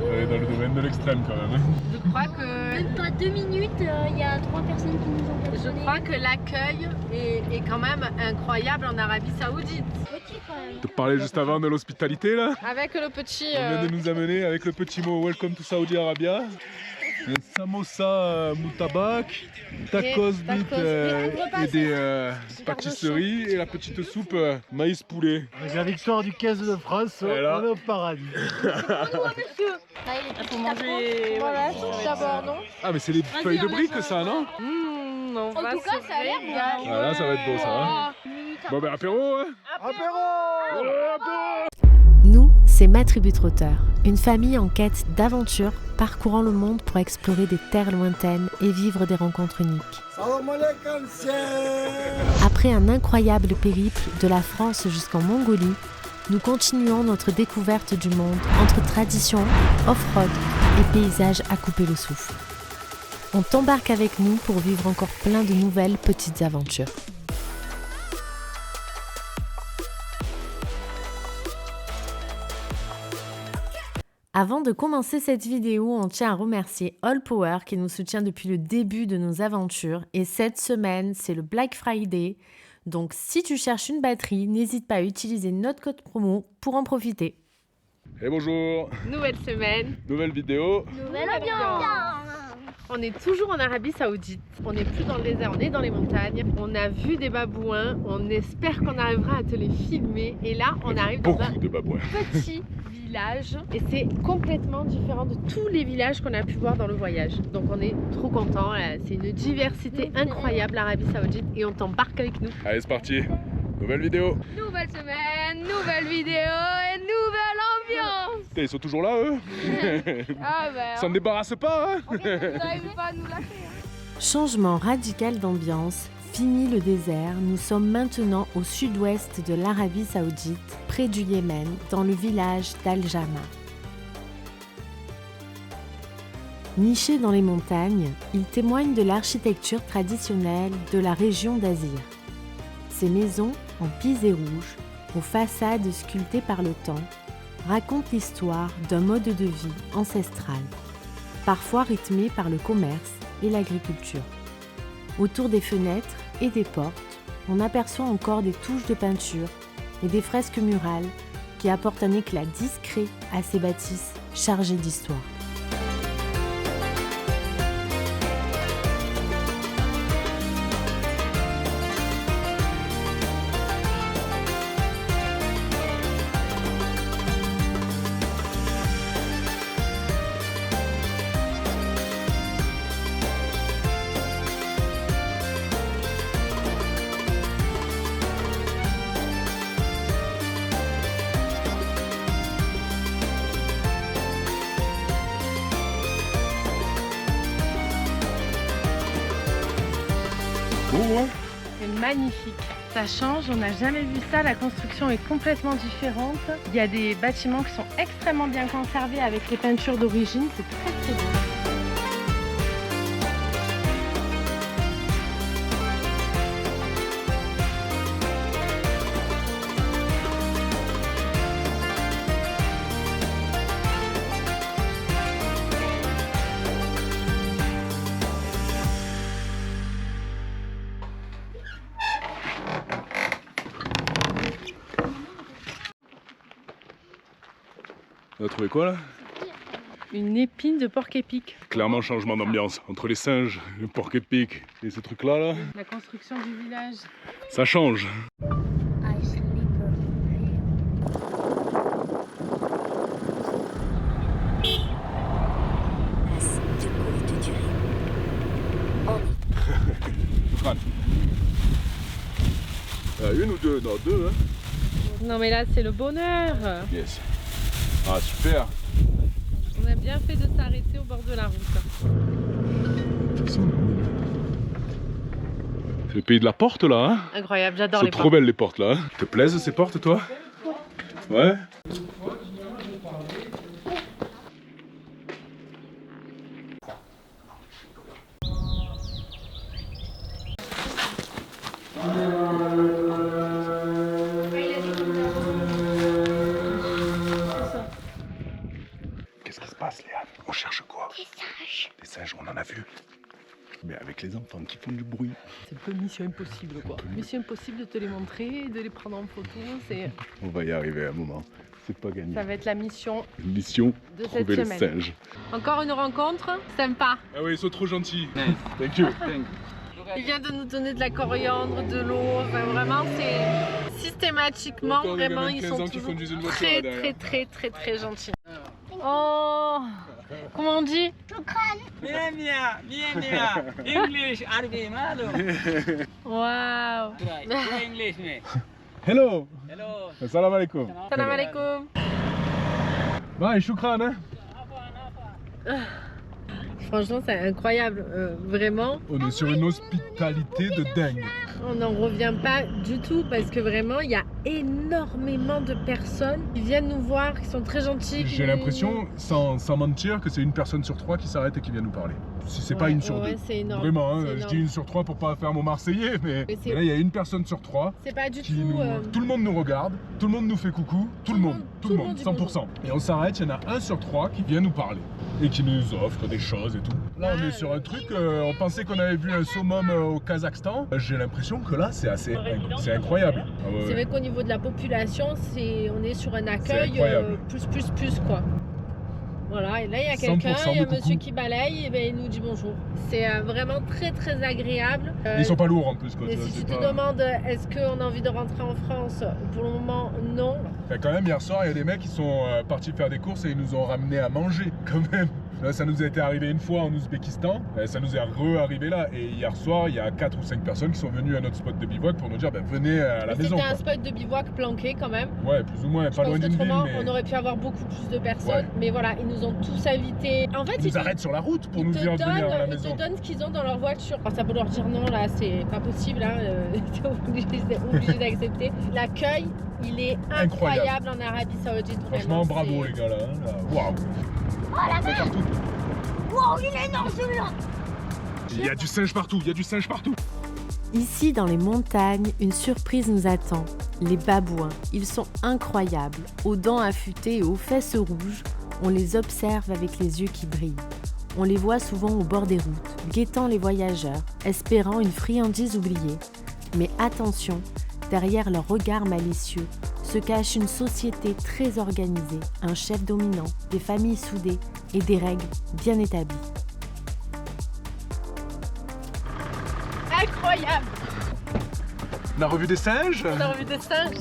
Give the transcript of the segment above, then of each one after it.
On est dans le domaine de l'extrême quand même. Je crois que... Même pas 2 minutes, il y a 3 personnes qui nous ont Je klaxonné. crois que l'accueil est quand même incroyable en Arabie Saoudite. Petit quand même. Tu parlais juste avant de l'hospitalité là. Avec le petit... On vient de nous amener avec le petit mot Welcome to Saudi Arabia. Le samosa moutabak, tacos bit et des pâtisseries et la petite soupe maïs poulet. Avec la victoire du 15 de France, on là. est au paradis. Il faut manger... Voilà, d'abord, non? Ah mais c'est les feuilles de briques ça non? On En tout cas, ça a l'air bon. Ah là ça va être beau ça. Hein. Bon ben apéro hein. Apéro! Nous, c'est Ma Tribu Trotteur, une famille en quête d'aventure, parcourant le monde pour explorer des terres lointaines et vivre des rencontres uniques. Salam alaikum, Après un incroyable périple de la France jusqu'en Mongolie, nous continuons notre découverte du monde entre tradition, off-road et paysages à couper le souffle. On t'embarque avec nous pour vivre encore plein de nouvelles petites aventures. Avant de commencer cette vidéo, on tient à remercier All Power qui nous soutient depuis le début de nos aventures. Et cette semaine, c'est le Black Friday. Donc si tu cherches une batterie, n'hésite pas à utiliser notre code promo pour en profiter. Et bonjour, Nouvelle semaine. nouvelle vidéo. Nouvelle ambiance. On est toujours en Arabie Saoudite. On n'est plus dans le désert, on est dans les montagnes. On a vu des babouins. On espère qu'on arrivera à te les filmer. Et là, on arrive dans un Beaucoup de babouins. petit village. Et c'est complètement différent de tous les villages qu'on a pu voir dans le voyage. Donc on est trop contents. C'est une diversité incroyable, l'Arabie Saoudite. Et on t'embarque avec nous. Allez c'est parti, nouvelle vidéo. Nouvelle semaine, nouvelle vidéo et nouvelle ambiance. Putain, ils sont toujours là eux. Ah ben, S'en débarrassent pas hein. vous n'arrivez pas à nous lâcher. Changement radical d'ambiance, fini le désert, nous sommes maintenant au sud-ouest de l'Arabie Saoudite, près du Yémen, dans le village d'Al-Jama. Niché dans les montagnes, il témoigne de l'architecture traditionnelle de la région d'Azir. Ces maisons, en pisé rouge, aux façades sculptées par le temps, racontent l'histoire d'un mode de vie ancestral, parfois rythmé par le commerce et l'agriculture. Autour des fenêtres et des portes, on aperçoit encore des touches de peinture et des fresques murales qui apportent un éclat discret à ces bâtisses chargées d'histoire. Beau hein. C'est magnifique. Ça change, on n'a jamais vu ça. La construction est complètement différente. Il y a des bâtiments qui sont extrêmement bien conservés avec les peintures d'origine. C'est très très beau. On a trouvé quoi là? Une épine de porc-épic. Clairement changement d'ambiance entre les singes, le porc-épic et ces trucs là. La construction du village. Ça change. Une ou deux? Non, deux hein. Non mais là c'est le bonheur. Yes. Ah super. On a bien fait de s'arrêter au bord de la route. De toute façon, c'est le pays de la porte là hein. Incroyable, j'adore Elles les sont portes. trop belles les portes là. Hein. Te plaisent ces portes toi? Ouais. Qu'est-ce qui se passe, Léa? On cherche quoi? Des singes. Des singes, on en a vu. Mais avec les enfants qui font du bruit. C'est un peu mission impossible quoi. Mission impossible de te les montrer, de les prendre en photo. On va y arriver à un moment. C'est pas gagné. Ça va être la mission Mission, de cette trouver les semaine. singes. Encore une rencontre sympa. Ah oui, ils sont trop gentils. Thank you. Il vient de nous donner de la coriandre, de l'eau. Enfin, vraiment, c'est systématiquement, Encore des vraiment, gamins de ils 15 sont ans qui toujours conduisent une voiture, très, là, derrière. très gentils. Oh, comment on dit? Bien, English, Arabic, malo. Waouh. Try English, me. Hello. Hello. Assalamu alaikum. Salam alaikum. Bye, shukran. Hein. Franchement, c'est incroyable, vraiment. On est sur une hospitalité de dingue. On n'en revient pas du tout parce que vraiment, il y a énormément de personnes qui viennent nous voir, qui sont très gentils. J'ai l'impression, sans mentir, que c'est une personne sur 3 qui s'arrête et qui vient nous parler. Si c'est pas une sur 2. c'est énorme. Vraiment, hein, c'est je énorme. dis une sur 3 pour pas faire mon Marseillais, mais Mais c'est- là il y a une personne sur 3 C'est pas du qui tout. nous... Tout le monde nous regarde, tout le monde nous fait coucou, tout le monde, dit 100%. Et on s'arrête, il y en a un sur 3 qui vient nous parler et qui nous offre des choses et tout. Là on est sur un truc, on pensait qu'on avait vu un summum au Kazakhstan. J'ai l'impression que là c'est c'est incroyable. Ah ouais, C'est ouais. vrai qu'au niveau de la population, on est sur un accueil incroyable. plus quoi. Voilà, et là il y a 100% quelqu'un, il y a de un monsieur coucou. qui balaye, et ben, il nous dit bonjour. C'est vraiment très agréable. Ils sont pas lourds en plus. Quoi, Et tu vois, si c'est tu te pas- demandes est-ce qu'on a envie de rentrer en France, pour le moment non. Enfin, quand même, hier soir, il y a des mecs qui sont partis faire des courses et ils nous ont ramené à manger, quand même. Là, ça nous a été arrivé une fois en Ouzbékistan, ça nous est re-arrivé là. Et hier soir, il y a 4 ou 5 personnes qui sont venues à notre spot de bivouac pour nous dire venez à la maison. C'était un Quoi. spot de bivouac planqué quand même. Ouais, plus ou moins, Je pas pense loin d'une ville, qu'autrement, mais on aurait pu avoir beaucoup plus de personnes. Ouais. Mais voilà, ils nous ont tous invités. En fait, ils nous arrêtent sur la route pour ils nous te dire de venir à la ils maison. te donnent ce qu'ils ont dans leur voiture. Alors, ça peut leur dire non, là, c'est pas possible, hein, t'es obligé d'accepter. L'accueil, il est incroyable en Arabie Saoudite. Franchement, vraiment, bravo c'est- les gars là. Hein, là. Waouh. C'est partout. Wow, il est énorme celui-là. Il y a du singe partout, il y a du singe partout. Ici, dans les montagnes, une surprise nous attend. Les babouins, ils sont incroyables. Aux dents affûtées et aux fesses rouges, on les observe avec les yeux qui brillent. On les voit souvent au bord des routes, guettant les voyageurs, espérant une friandise oubliée. Mais attention, derrière leur regard malicieux, se cache une société très organisée, un chef dominant, des familles soudées et des règles bien établies. Incroyable. On a revu des singes. On a revu des singes.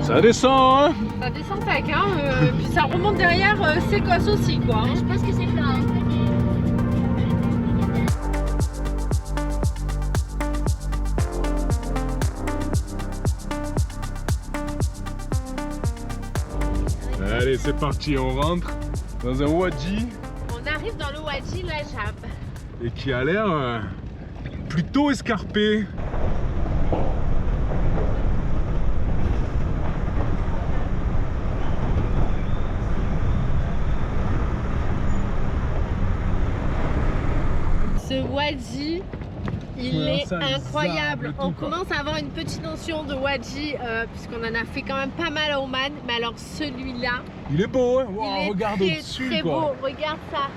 Ça descend, hein. Ça descend tac, hein, puis ça remonte derrière Sécosse aussi, quoi. Hein. Je pense que c'est plat. Hein. Allez, c'est parti, on rentre dans un wadi On arrive dans le Wadi Lajab. et qui a l'air plutôt escarpé. Ce Wadi, il Ouais, est ça, les incroyable. arbres et On tout, quoi. commence à avoir une petite notion de Wadi, puisqu'on en a fait quand même pas mal à Oman. Mais alors celui-là, Il est beau, hein. Wow, il est regarde très, au-dessus, très quoi. beau. Regarde ça.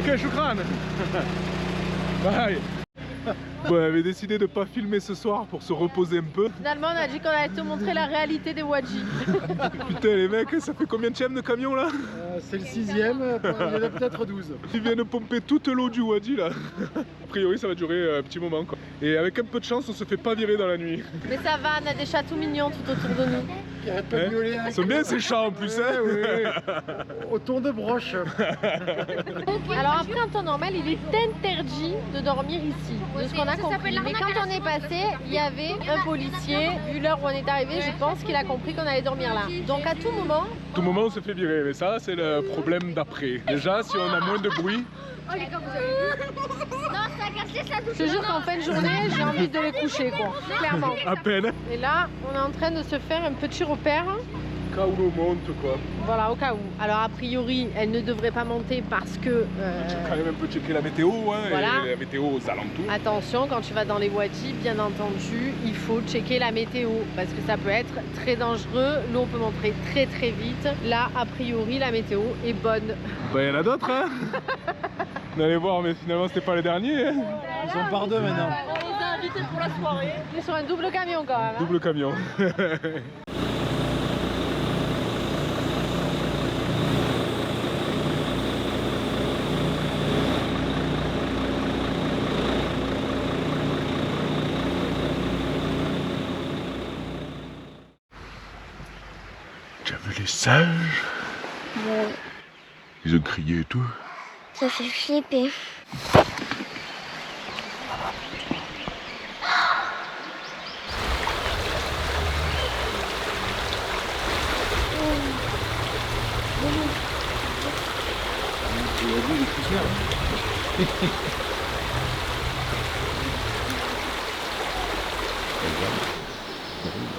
Ok, choukran. Bye. Bon, on avait décidé de ne pas filmer ce soir pour se reposer un peu. Finalement, on a dit qu'on allait te montrer la réalité des Wadji. Putain, les mecs, ça fait combien de chèmes de camion là? C'est le 6ème, il y en a peut-être 12. Ils viennent pomper toute l'eau du Wadi là. A priori, ça va durer un petit moment quoi. Et avec un peu de chance, on se fait pas virer dans la nuit. Mais ça va, on a des chats tout mignons tout autour de nous. Qui arrête pas de miauler. Ils sont bien ces chats en plus, hein? Autour de broche. Alors après, en temps normal, il est interdit de dormir ici, de ce qu'on a compris. Mais quand on est passé, il y avait un policier. Vu l'heure où on est arrivé, je pense qu'il a compris qu'on allait dormir là. Donc à tout moment... Tout moment, on se fait virer. Mais ça, c'est le problème d'après. Déjà, si on a moins de bruit... Oh les gars, vous avez vu? Non, ça a cassé sa douche. Je te jure qu'en fin de journée, j'ai envie de les coucher, quoi. Clairement. À peine. Et là, on est en train de se faire un petit repère. Cas où l'eau monte quoi. Voilà, au cas où. Alors a priori, elle ne devrait pas monter parce que... Quand même un peu checker la météo, hein, Voilà. et la météo aux alentours. Attention, quand tu vas dans les Wadji, bien entendu, il faut checker la météo parce que ça peut être très dangereux. L'eau peut monter très très vite. Là, a priori, la météo est bonne. Bah, il y en a d'autres, hein. On allait voir, mais finalement, c'était pas les derniers. Hein. Ils sont par deux maintenant. On les a invités pour la soirée. Ils sont un double camion quand même. Hein. Double camion. Tu as vu les singes? Ouais, Ils ont crié et tout. ça fait flipper.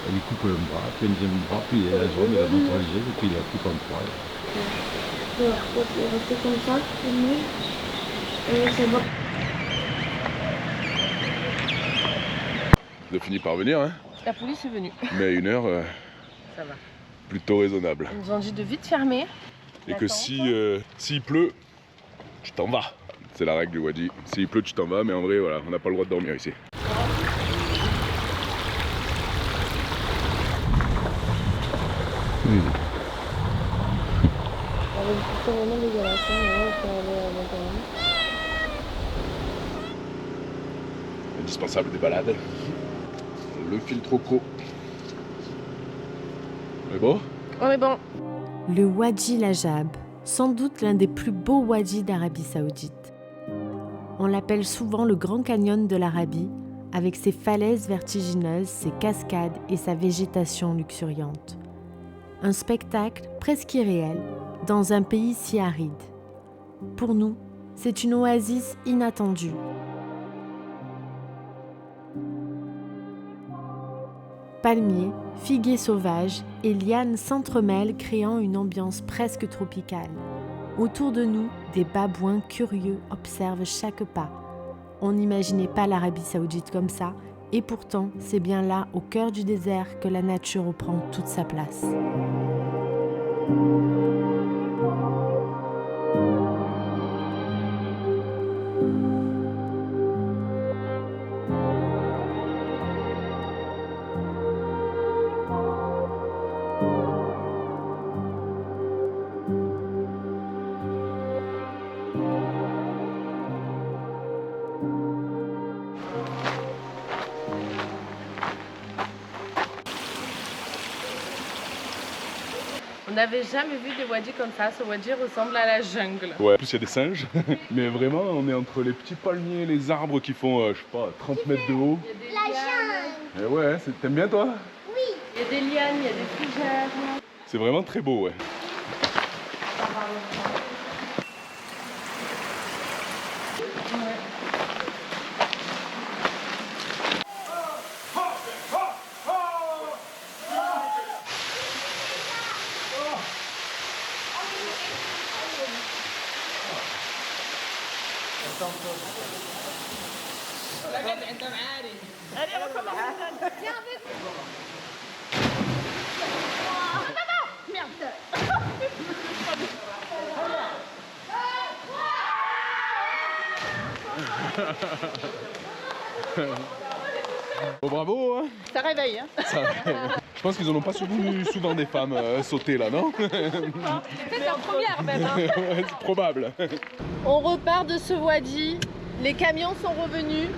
Elle lui coupe un bras, puis un deuxième bras, puis elle a la zone, elle a montré les et puis il la coupe en trois. Il va rester comme ça, c'est bon. Ils ont fini par venir, hein. La police est venue. Mais à 1 heure, Ça va. plutôt raisonnable. Ils nous ont dit de vite fermer. Et que s'il pleut, tu t'en vas. C'est la règle du Wadi. S'il pleut, tu t'en vas, mais en vrai, voilà, on n'a pas le droit de dormir ici. Oui. C'est vraiment dégueulasse, Indispensable des balades. Le filtre eau. Mais bon, On est bon. Le Wadi Lajab, sans doute l'un des plus beaux wadis d'Arabie Saoudite. On l'appelle souvent le Grand Canyon de l'Arabie, avec ses falaises vertigineuses, ses cascades et sa végétation luxuriante. Un spectacle presque irréel dans un pays si aride. Pour nous, c'est une oasis inattendue. Palmiers, figuiers sauvages et lianes s'entremêlent créant une ambiance presque tropicale. Autour de nous, des babouins curieux observent chaque pas. On n'imaginait pas l'Arabie Saoudite comme ça, et pourtant, c'est bien là, au cœur du désert, que la nature reprend toute sa place. On n'avait jamais vu des wadis comme ça. Ce wadi ressemble à la jungle. ouais, en plus il y a des singes. Mais vraiment, on est entre les petits palmiers, les arbres qui font, je sais pas, 30 mètres de haut. Il y a des lianes. Et ouais, t'aimes bien toi? Il y a des lianes, il y a des fougères. C'est vraiment très beau, ouais. Bon, bravo, hein. Ça réveille, hein. Je pense qu'ils en ont pas vu souvent des femmes sauter là, non? C'est la première même, hein. Ouais, c'est probable. On repart de ce wadi, les camions sont revenus.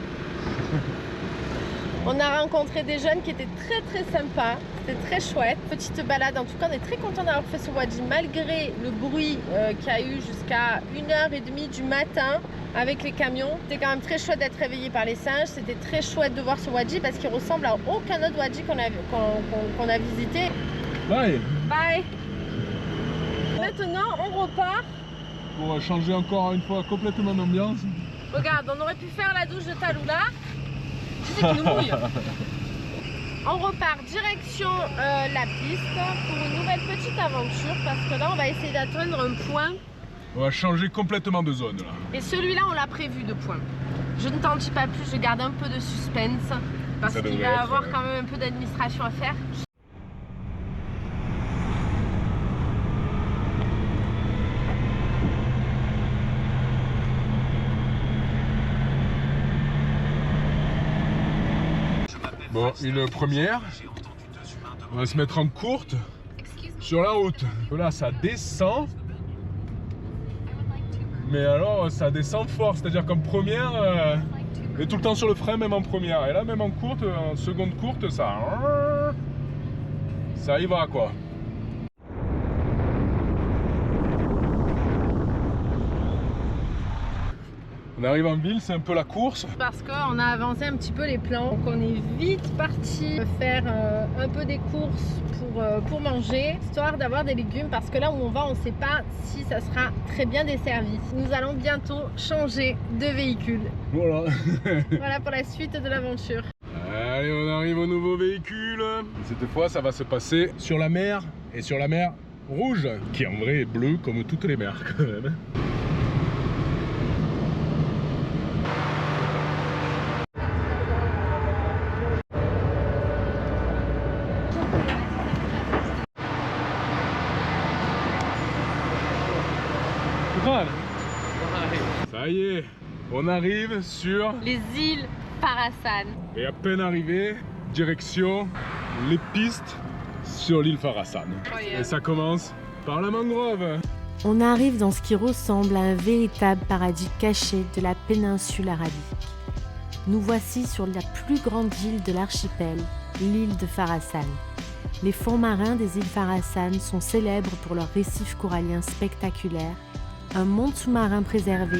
On a rencontré des jeunes qui étaient très sympas, c'était très chouette. Petite balade, en tout cas on est très content d'avoir fait ce wadi malgré le bruit qu'il y a eu jusqu'à 1h30 du matin avec les camions. C'était quand même très chouette d'être réveillé par les singes, c'était très chouette de voir ce wadi parce qu'il ressemble à aucun autre wadi qu'on a visité. Bye. Bye. Maintenant on repart. Pour changer encore une fois complètement d'ambiance. Regarde, on aurait pu faire la douche de Talula. Tu sais qu'il nous mouille. On repart direction la piste pour une nouvelle petite aventure parce que là on va essayer d'atteindre un point. On va changer complètement de zone là. Et celui-là on l'a prévu de point. Je ne t'en dis pas plus, je garde un peu de suspense parce Ça qu'il devrait va y être, avoir quand même un peu d'administration à faire. Bon, une première. On va se mettre en courte sur la route. Là, ça descend. Mais alors, ça descend fort. C'est-à-dire qu'en première, on est tout le temps sur le frein, même en première. Et là, même en courte, en seconde courte, ça y va quoi. On arrive en ville, c'est un peu la course. Parce qu'on a avancé un petit peu les plans. Donc on est vite parti faire un peu des courses pour manger, histoire d'avoir des légumes. Parce que là où on va, on ne sait pas si ça sera très bien desservi. Nous allons bientôt changer de véhicule. Voilà. Voilà pour la suite de l'aventure. Allez, on arrive au nouveau véhicule. Cette fois, ça va se passer sur la mer et sur la mer Rouge, qui en vrai est bleue comme toutes les mers quand même. Ça y est, on arrive sur Les îles Parasan. et à peine arrivé, direction les pistes sur l'île Farasan. Et ça commence par la mangrove. On arrive dans ce qui ressemble à un véritable paradis caché de la péninsule arabique. Nous voici sur la plus grande île de l'archipel, l'île de Farasan. Les fonds marins des îles Farasan sont célèbres pour leurs récifs coralliens spectaculaires, un monde sous-marin préservé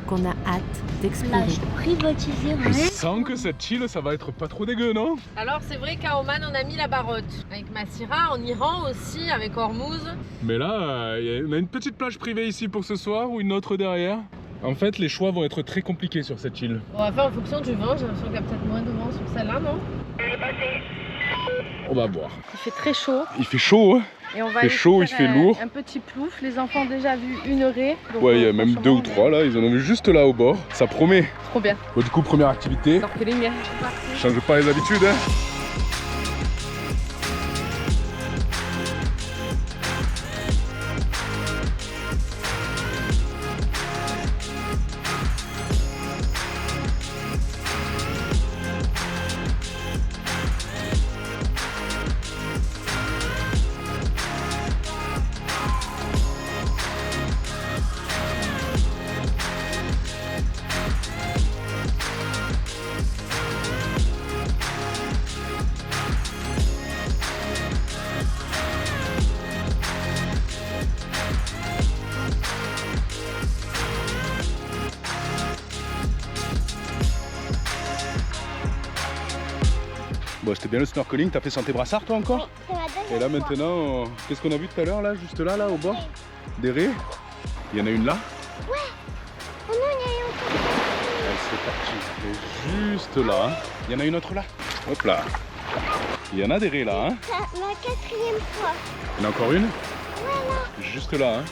qu'on a hâte d'explorer. Privatisé, Je sens que cette île, ça va être pas trop dégueu, non? Alors c'est vrai qu'à Oman on a mis la barotte. Avec Massira, en Iran aussi, avec Hormuz. Mais là, on a une petite plage privée ici pour ce soir ou une autre derrière. En fait, les choix vont être très compliqués sur cette île. On va faire en fonction du vent, j'ai l'impression qu'il y a peut-être moins de vent sur celle-là, non? On va voir. Il fait très chaud. Il fait chaud, hein? Et on va Il fait aller chaud, il faire fait lourd. Un petit plouf. Les enfants ont déjà vu une raie. Donc Ouais, il y a même franchement, 2 ou 3 là, ils en ont vu juste là au bord. Ça promet. Trop bien. Bon, du coup, première activité. Alors que les miens. Change pas les habitudes, hein? Bon, c'était bien le snorkeling, t'as fait sans tes brassards toi encore? C'est ma deuxième Et là fois. maintenant, qu'est-ce qu'on a vu tout à l'heure là, juste là, au bord? Des raies? Il y en a une là? Oh non, il y a eu encore. Elle s'est partie juste là. Hein. Il y en a une autre là? Hop là. Il y en a des raies là. Hein. C'est ma quatrième fois. Il y en a encore une? Voilà. Juste là. Hein.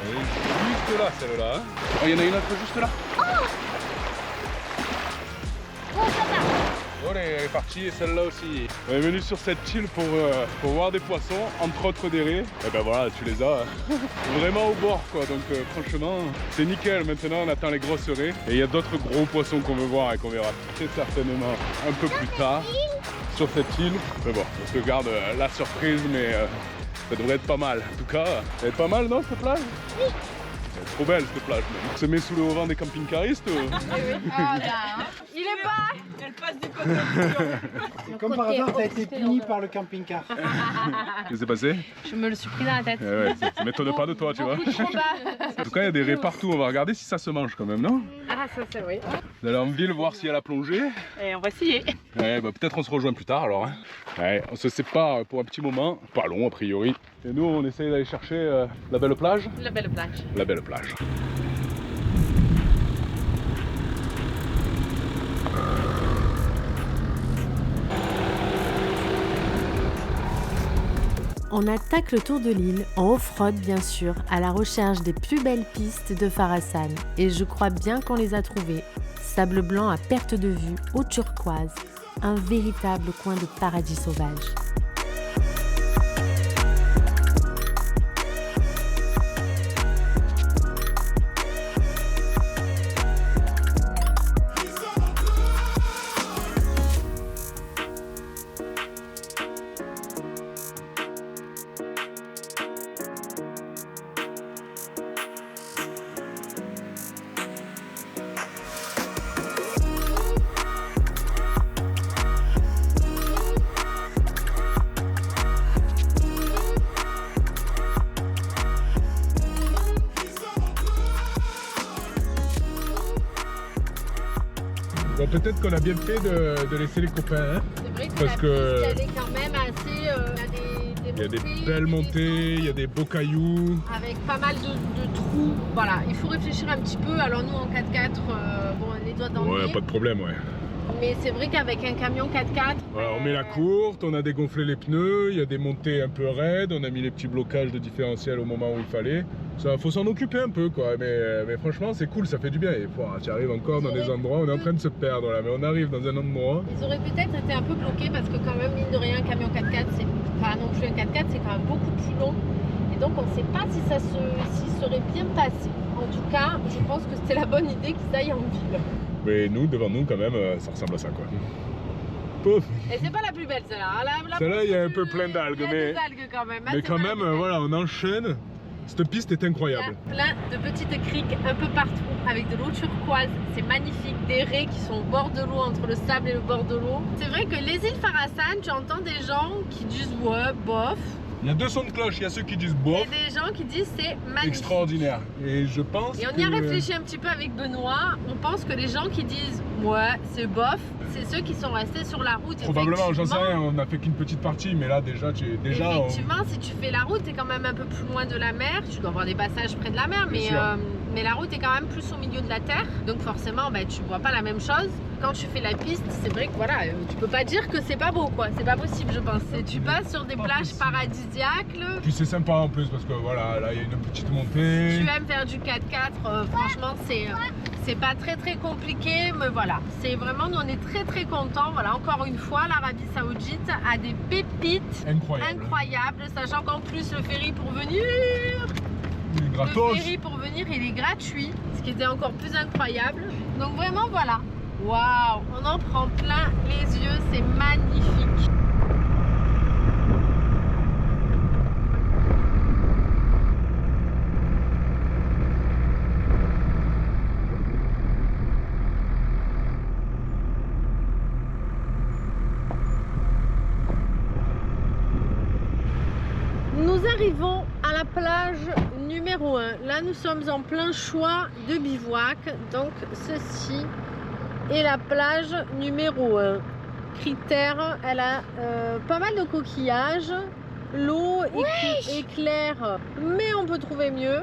Et juste là celle-là. Hein. Oh, il y en a une autre juste là. Bon, ça va. On est parti et celle-là aussi. On est venu sur cette île pour voir des poissons, entre autres des raies. Et ben voilà, tu les as vraiment au bord quoi. Donc franchement, c'est nickel. Maintenant on attend les grosses raies. Et il y a d'autres gros poissons qu'on veut voir et qu'on verra très certainement un peu plus tard sur cette île. Mais bon, on se garde la surprise, mais ça devrait être pas mal. En tout cas, elle est pas mal non cette plage? Oui. Elle est trop belle cette plage même. On se met sous le auvent des camping-caristes ou... Ah, là, il est pas. Elle passe du côté. Comme par hasard, t'as été puni par le camping-car. Qu'est-ce qui s'est passé? Je me le suis pris dans la tête. Eh ouais, ça m'étonne pas de toi, tu vois. En tout cas, il y a des raies partout. On va regarder si ça se mange quand même, non? Ah, ça c'est oui. Vous allez en ville voir s'il y a la plongée. Et on va essayer. Ouais, bah, peut-être on se rejoint plus tard alors. Hein. Ouais, on se sépare pour un petit moment. Pas long a priori. Et nous, on essaye d'aller chercher la belle plage. La belle plage. La belle plage. On attaque le tour de l'île, en off-road bien sûr, à la recherche des plus belles pistes de Farasan. Et je crois bien qu'on les a trouvées. Sable blanc à perte de vue, eau turquoise, un véritable coin de paradis sauvage. Bon, peut-être qu'on a bien fait de laisser les copains. Hein, C'est vrai que parce que elle est quand même assez. il y a des belles montées, il y a des beaux cailloux. Avec pas mal de trous. Voilà, il faut réfléchir un petit peu. Alors nous en 4x4, bon, les doigts dans le Ouais, nez. pas de problème, ouais. Mais c'est vrai qu'avec un camion 4x4. Voilà, on met la courte, on a dégonflé les pneus, il y a des montées un peu raides, on a mis les petits blocages de différentiel au moment où il fallait. Ça, faut s'en occuper un peu quoi, mais franchement c'est cool, ça fait du bien. Et tu arrives encore dans des endroits, on est en train de se perdre là, mais on arrive dans un endroit. Ils auraient peut-être été un peu bloqués parce que quand même, mine de rien, un camion 4x4, c'est pas non plus un 4x4, c'est quand même beaucoup plus long. Et donc on ne sait pas si ça serait bien passé. En tout cas, je pense que c'était la bonne idée qu'ils aillent en ville. Mais nous, devant nous quand même, ça ressemble à ça quoi. Pouf. Et c'est pas la plus belle celle-là. Celle-là, il y a un peu plein d'algues, Il y a des algues quand même. mais quand même, voilà, on enchaîne. Cette piste est Il y incroyable. a plein de petites criques un peu partout avec de l'eau turquoise. C'est magnifique. Des raies qui sont au bord de l'eau, entre le sable et le bord de l'eau. C'est vrai que les îles Farasan, tu entends des gens qui disent ouais, bof. Il y a deux sons de cloche, il y a ceux qui disent bof, Et des gens qui disent c'est magnifique. extraordinaire. Et je pense Et on y a réfléchi un petit peu avec Benoît. On pense que les gens qui disent ouais, c'est bof, c'est ceux qui sont restés sur la route. Probablement, j'en sais Effectivement. rien, on a fait qu'une petite partie, mais là déjà, Effectivement, si tu fais la route, t'es quand même un peu plus loin de la mer. Tu dois avoir des passages près de la mer, Bien sûr. mais la route est quand même plus au milieu de la terre. Donc forcément, tu vois pas la même chose. Quand tu fais la piste, c'est vrai que voilà, tu peux pas dire que c'est pas beau, quoi. C'est pas possible, je pense. Et tu passes sur des plages paradisiaques. Puis c'est sympa en plus parce que voilà, là il y a une petite montée. Tu aimes faire du 4x4, franchement, c'est pas très très compliqué, mais voilà. C'est vraiment, nous on est très très contents. Voilà, encore une fois, l'Arabie Saoudite a des pépites incroyables, sachant qu'en plus le ferry pour venir. Il est gratos. Le ferry pour venir, il est gratuit, ce qui était encore plus incroyable. Donc vraiment, voilà. Waouh, on en prend plein les yeux, c'est magnifique. Nous arrivons à la plage numéro 1. Là, nous sommes en plein choix de bivouac. Donc, ceci est la plage numéro 1. Critère, elle a pas mal de coquillages. L'eau est claire, mais on peut trouver mieux.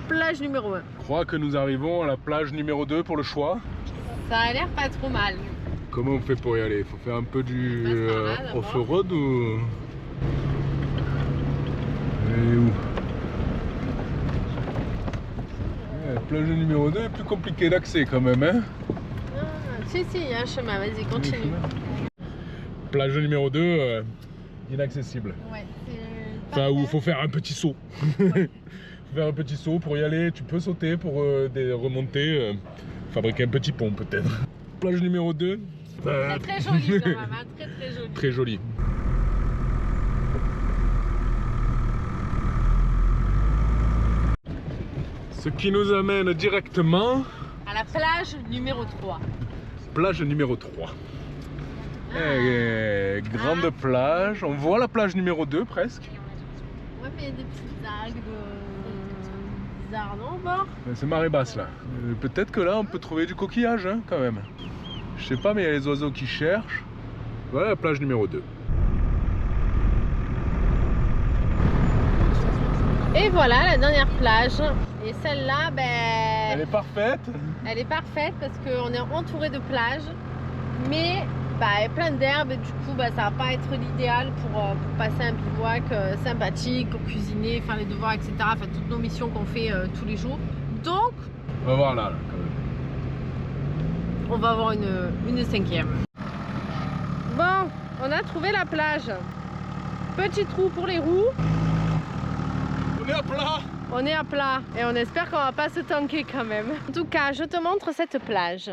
Plage numéro 1. Je crois que nous arrivons à la plage numéro 2 pour le choix. Ça a l'air pas trop mal. Comment on fait pour y aller? Il faut faire un peu du off-road ou... Et où? La plage numéro 2 est plus compliquée d'accès quand même, hein? Si, il y a un chemin, vas-y, continue. Plage numéro 2, inaccessible. Ouais, Enfin, où il faut faire un petit saut. Faut faire un petit saut pour y aller. Tu peux sauter pour des remontées. Fabriquer un petit pont peut-être. Plage numéro 2. C'est très joli quand même, hein, très joli. Très joli. Ce qui nous amène directement À la plage numéro 3. plage numéro 3. Grande plage. On voit la plage numéro 2 presque. Ouais, mais il y a des petites algues bizarres, non, au bord? C'est marée basse là. Peut-être que là on peut trouver du coquillage hein, quand même. Je sais pas mais il y a les oiseaux qui cherchent. Voilà la plage numéro 2. Et voilà la dernière plage. Et celle-là, Elle est parfaite. elle est parfaite parce qu'on est entouré de plages. Mais il y a plein d'herbes et du coup ça va pas être l'idéal pour passer un bivouac sympathique, pour cuisiner, faire les devoirs, etc. Enfin toutes nos missions qu'on fait tous les jours. Donc On va voir là quand même. on va avoir une cinquième. Bon, on a trouvé la plage. Petit trou pour les roues. On est à plat. On est à plat et on espère qu'on va pas se tanker quand même. En tout cas, je te montre cette plage.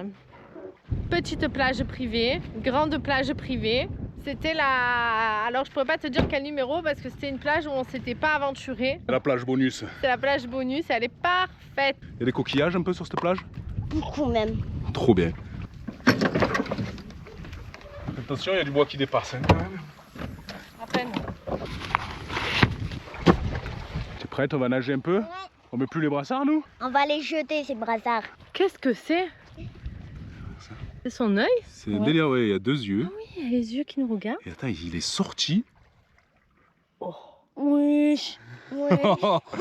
Petite plage privée, grande plage privée. C'était la... Alors je pourrais pas te dire quel numéro parce que c'était une plage où on s'était pas aventuré. La plage bonus. C'est la plage bonus, elle est parfaite. Il y a des coquillages un peu sur cette plage? Beaucoup même. Trop bien. Attention, il y a du bois qui dépasse hein, quand même. À peine. T'es prête? On va nager un peu? On met plus les brassards nous? On va les jeter ces brassards. Qu'est-ce que c'est? C'est son œil? C'est un délire, ouais, il y a deux yeux. Oui, il y a les yeux qui nous regardent. Et attends, il est sorti. Oui. Oui.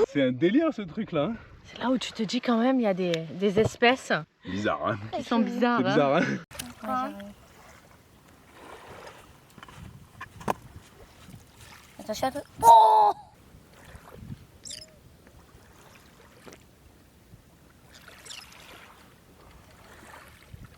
C'est un délire ce truc là. Hein. C'est là où tu te dis quand même, il y a des espèces Bizarre hein. qui sont bizarres. C'est bizarre hein. Attention à toi. Oh!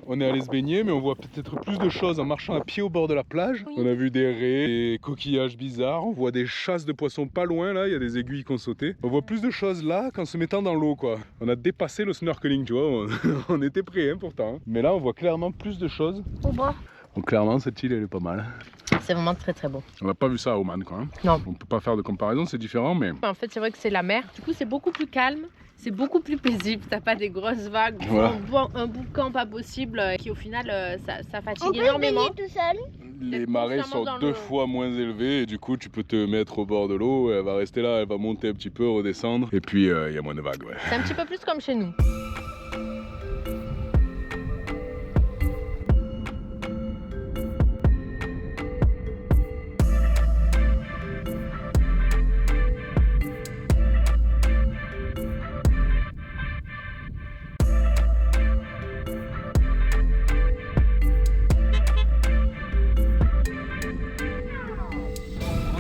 On est allé se baigner mais on voit peut-être plus de choses en marchant à pied au bord de la plage. Oui. On a vu des raies, des coquillages bizarres, on voit des chasses de poissons pas loin là, il y a des aiguilles qui ont sauté. On voit plus de choses là qu'en se mettant dans l'eau quoi. On a dépassé le snorkeling tu vois, on était prêts hein, pourtant. Mais là on voit clairement plus de choses. Au bas. Donc clairement cette île elle est pas mal. C'est vraiment très très beau. On n'a pas vu ça à Oman quoi. Hein. Non. On peut pas faire de comparaison, c'est différent mais... En fait, c'est vrai que c'est la mer. Du coup, c'est beaucoup plus calme. C'est beaucoup plus paisible. T'as pas des grosses vagues. Voilà. Un boucan pas possible qui, au final, ça On fatigue peut se énormément. baigner tout seul. Les marées constamment sont dans 2 le- fois moins élevées et du coup tu peux te mettre au bord de l'eau, elle va rester là, elle va monter un petit peu, redescendre et puis il y a moins de vagues. Ouais. C'est un petit peu plus comme chez nous.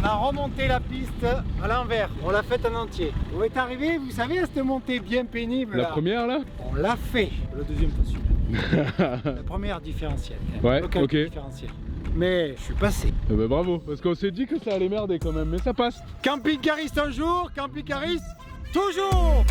On a remonté la piste à l'envers, on l'a faite en entier. On est arrivé, vous savez, à cette montée bien pénible La là. première là? On l'a fait, le deuxième pas celui-là. La première différentielle. Ouais, Le calcul ok. différentiel. Mais je suis passé. Eh ben, bravo, parce qu'on s'est dit que ça allait merder quand même, mais ça passe. Camping-cariste un jour, camping-cariste toujours.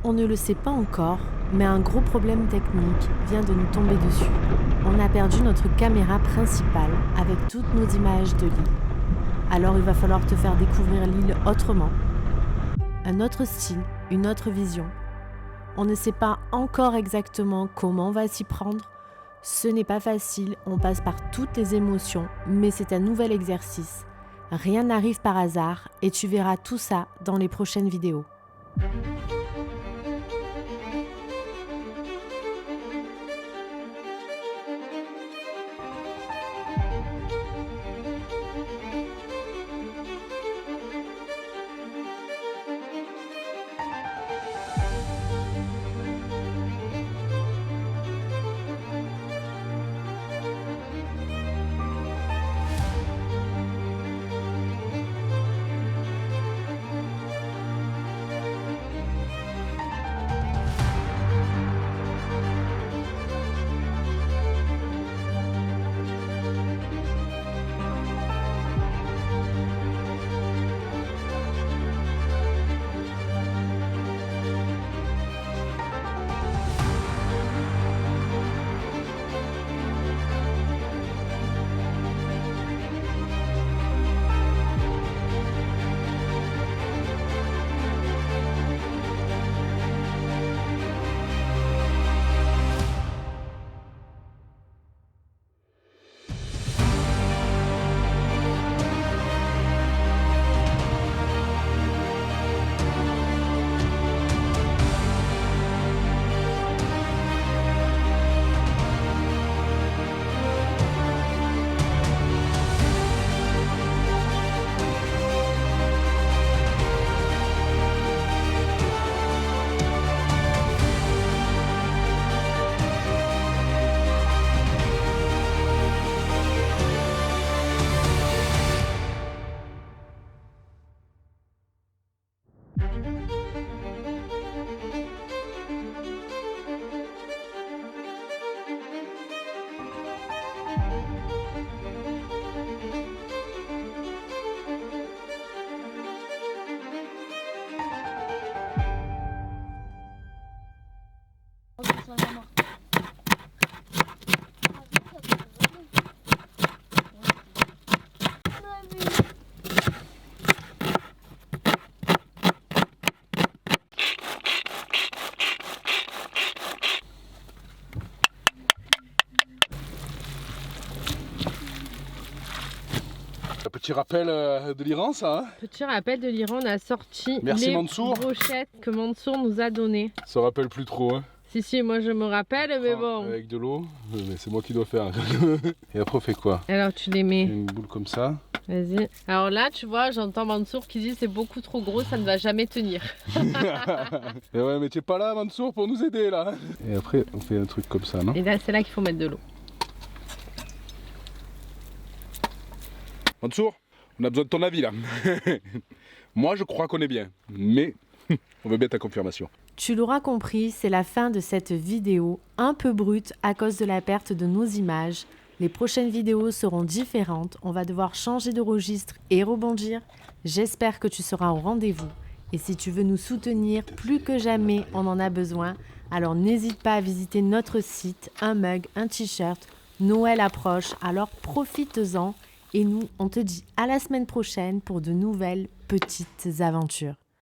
On ne le sait pas encore, mais un gros problème technique vient de nous tomber dessus. On a perdu notre caméra principale avec toutes nos images de l'île. Alors il va falloir te faire découvrir l'île autrement. Un autre style, une autre vision. On ne sait pas encore exactement comment on va s'y prendre. Ce n'est pas facile, on passe par toutes les émotions, mais c'est un nouvel exercice. Rien n'arrive par hasard et tu verras tout ça dans les prochaines vidéos. Petit rappel de l'Iran, ça. Hein. Petit rappel de l'Iran, on a sorti Merci, les Mansour. brochettes que Mansour nous a données. Ça rappelle plus trop. Hein. Si, moi je me rappelle, mais bon. Avec de l'eau, mais c'est moi qui dois faire. Et après on fait quoi? Alors tu les mets. Une boule comme ça. Vas-y. Alors là, tu vois, j'entends Mansour qui dit c'est beaucoup trop gros, ça ne va jamais tenir. Et ouais, mais tu es pas là, Mansour, pour nous aider là. Et après, on fait un truc comme ça, non? Et là, c'est là qu'il faut mettre de l'eau. Mansour, on a besoin de ton avis là. Moi, je crois qu'on est bien, mais on veut bien ta confirmation. Tu l'auras compris, c'est la fin de cette vidéo, un peu brute à cause de la perte de nos images. Les prochaines vidéos seront différentes, on va devoir changer de registre et rebondir. J'espère que tu seras au rendez-vous. Et si tu veux nous soutenir, plus que jamais, on en a besoin. Alors n'hésite pas à visiter notre site, un mug, un t-shirt. Noël approche, alors profite-en. Et nous, on te dit à la semaine prochaine pour de nouvelles petites aventures.